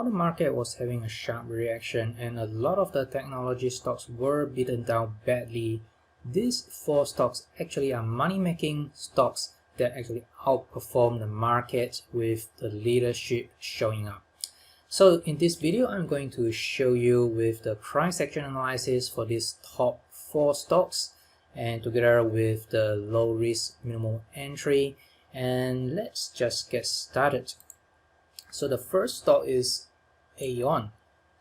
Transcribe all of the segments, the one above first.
while the market was having a sharp reaction and a lot of the technology stocks were beaten down badly, these four stocks actually are money-making stocks that actually outperform the market with the leadership showing up. So in this video, I'm going to show you with the price action analysis for these top four stocks and together with the low risk minimal entry, and let's just get started. So the first stock is AEON.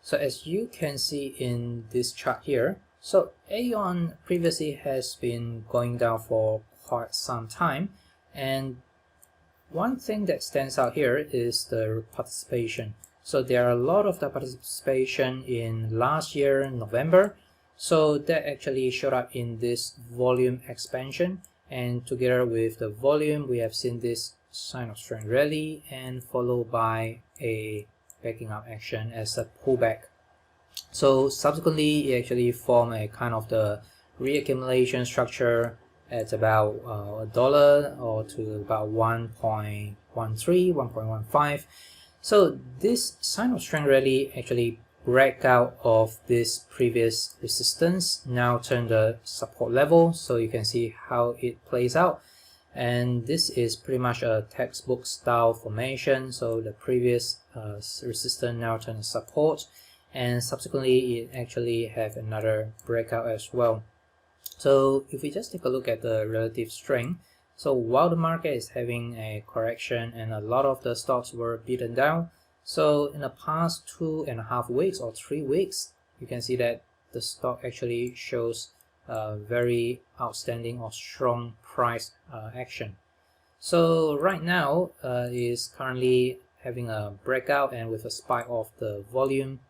So as you can see in this chart here, so AEON previously has been going down for quite some time, and one thing that stands out here is the participation. So there are a lot of the participation in last year November, so that actually showed up in this volume expansion, and together with the volume we have seen this sign of strength rally and followed by a backing up action as a pullback. So subsequently it actually formed a kind of the reaccumulation structure at about $1 or to about 1.13 1.15. So this sign of strength rally actually break out of this previous resistance, now turned the support level, so you can see how it plays out. And this is pretty much a textbook style formation, so the previous resistance now turned support, and subsequently it actually have another breakout as well. So if we just take a look at the relative strength, so while the market is having a correction and a lot of the stocks were beaten down, so in the past 2.5 weeks or 3 weeks, you can see that the stock actually shows very outstanding or strong price action. So right now is currently having a breakout and with a spike of the volume.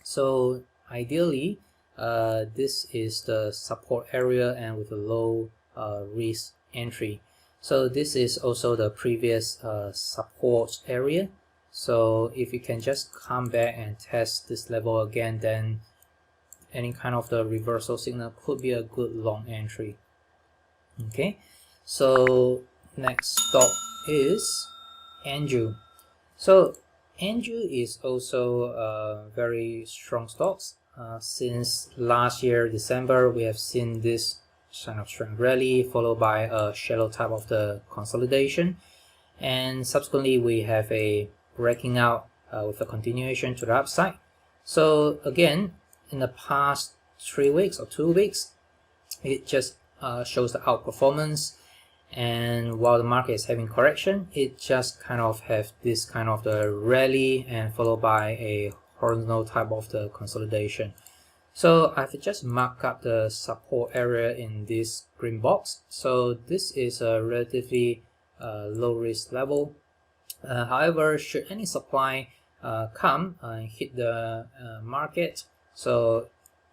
So ideally this is the support area and with a low risk entry. So this is also the previous support area. So if you can just come back and test this level again, then any kind of the reversal signal could be a good long entry. Okay, so next stock is ANNJOO. So ANNJOO is also a very strong stocks. Since last year December, we have seen this sign of strength rally followed by a shallow type of the consolidation, and subsequently we have a breaking out with a continuation to the upside. So again, in the past 3 weeks or 2 weeks, it just shows the outperformance, and while the market is having correction, it just kind of have this kind of the rally and followed by a horizontal type of the consolidation. So I've just marked up the support area in this green box. So this is a relatively low risk level. However, should any supply come and hit the market, so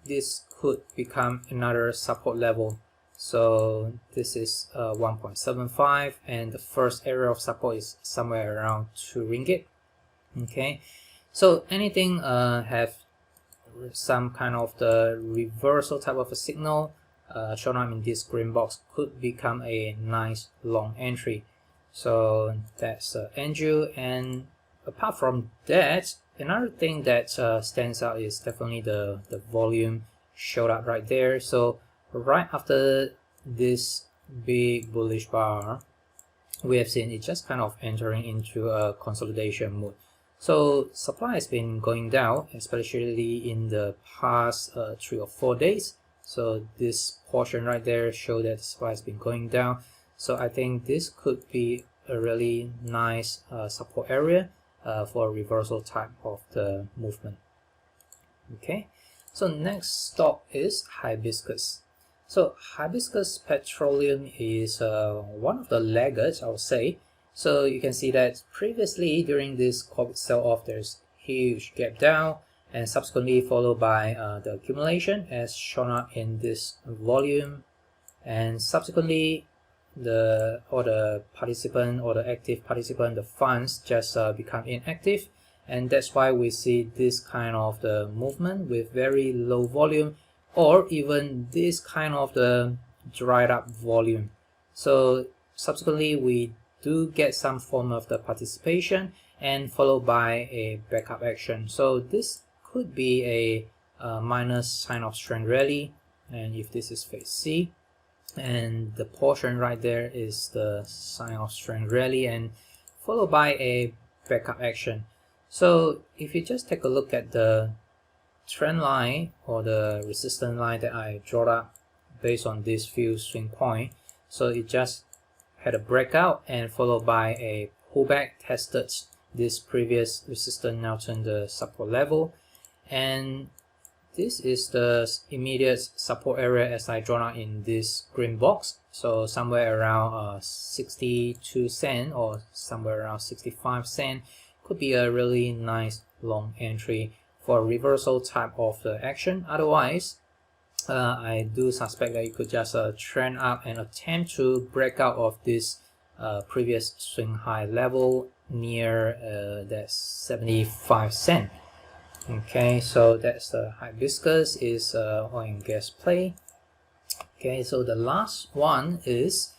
this could become another support level. So this is 1.75, and the first area of support is somewhere around 2 ringgit. Okay, so anything have some kind of the reversal type of a signal shown up in this green box could become a nice long entry. So that's ANNJOO. And apart from that, another thing that stands out is definitely the volume showed up right there. So right after this big bullish bar, we have seen it just kind of entering into a consolidation mode. So supply has been going down, especially in the past 3 or 4 days. So this portion right there show that supply has been going down. So I think this could be a really nice support area for a reversal type of the movement. Okay, so next stock is HIBISCS. So HIBISCS Petroleum is one of the laggards, I would say. So you can see that previously during this COVID sell-off, there's huge gap down and subsequently followed by the accumulation as shown up in this volume, and subsequently the participant or the active participant, the funds just become inactive, and that's why we see this kind of the movement with very low volume, or even this kind of the dried up volume. So subsequently we do get some form of the participation, and followed by a backup action. So this could be a minor sign of strength rally, and if this is phase C, and the portion right there is the sign of strength rally and followed by a backup action. So if you just take a look at the trend line or the resistance line that I draw up based on this few swing point, so it just had a breakout and followed by a pullback, tested this previous resistance, now turned the support level, and this is the immediate support area as I drawn out in this green box. So somewhere around 62 cents or somewhere around 65 cents could be a really nice long entry for a reversal type of the action. Otherwise, I do suspect that you could just trend up and attempt to break out of this previous swing high level near that 75 cents. Okay, so that's the hibiscus is oil and gas play. Okay, so the last one is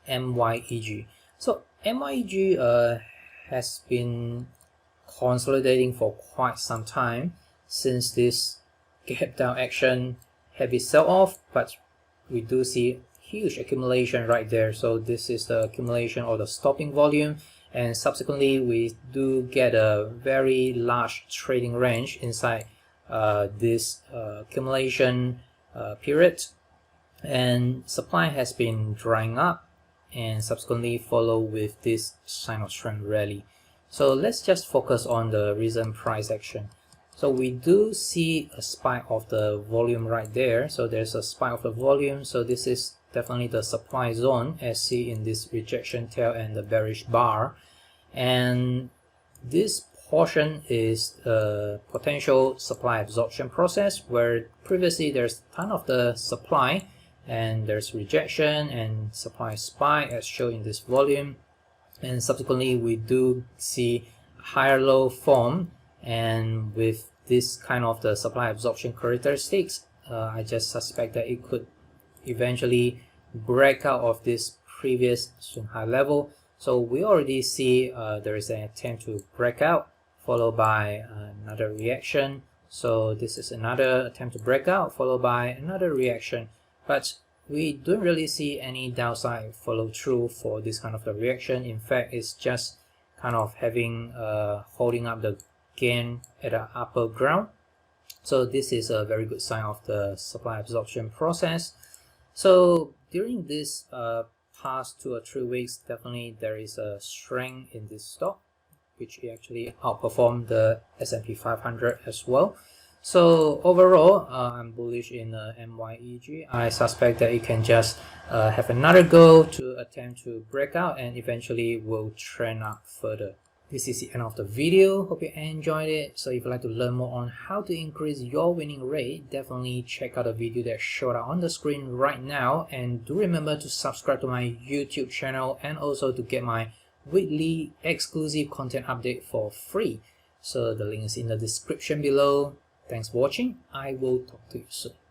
MYEG. So MYEG has been consolidating for quite some time since this gap down action, heavy sell off, but we do see huge accumulation right there. So this is the accumulation or the stopping volume, and subsequently we do get a very large trading range inside this accumulation period, and supply has been drying up and subsequently follow with this sign of strength rally. So let's just focus on the recent price action. So we do see a spike of the volume right there. So there's a spike of the volume, so this is definitely the supply zone as seen in this rejection tail and the bearish bar, and this portion is a potential supply absorption process where previously there's a ton of the supply and there's rejection and supply spike as shown in this volume, and subsequently we do see higher low form, and with this kind of the supply absorption characteristics, I just suspect that it could eventually break out of this previous swing high level. So we already see there is an attempt to break out followed by another reaction. So this is another attempt to break out followed by another reaction, but we don't really see any downside follow through for this kind of a reaction. In fact, it's just kind of having holding up the gain at the upper ground. So this is a very good sign of the supply absorption process. So during this past 2 or 3 weeks, definitely there is a strength in this stock, which actually outperformed the S&P 500 as well. So overall, I'm bullish in MYEG. I suspect that it can just have another go to attempt to break out and eventually will trend up further. This is the end of the video. Hope you enjoyed it. So if you'd like to learn more on how to increase your winning rate, definitely check out the video that showed up on the screen right now, and do remember to subscribe to my YouTube channel and also to get my weekly exclusive content update for free. So the link is in the description below. Thanks for watching. I will talk to you soon.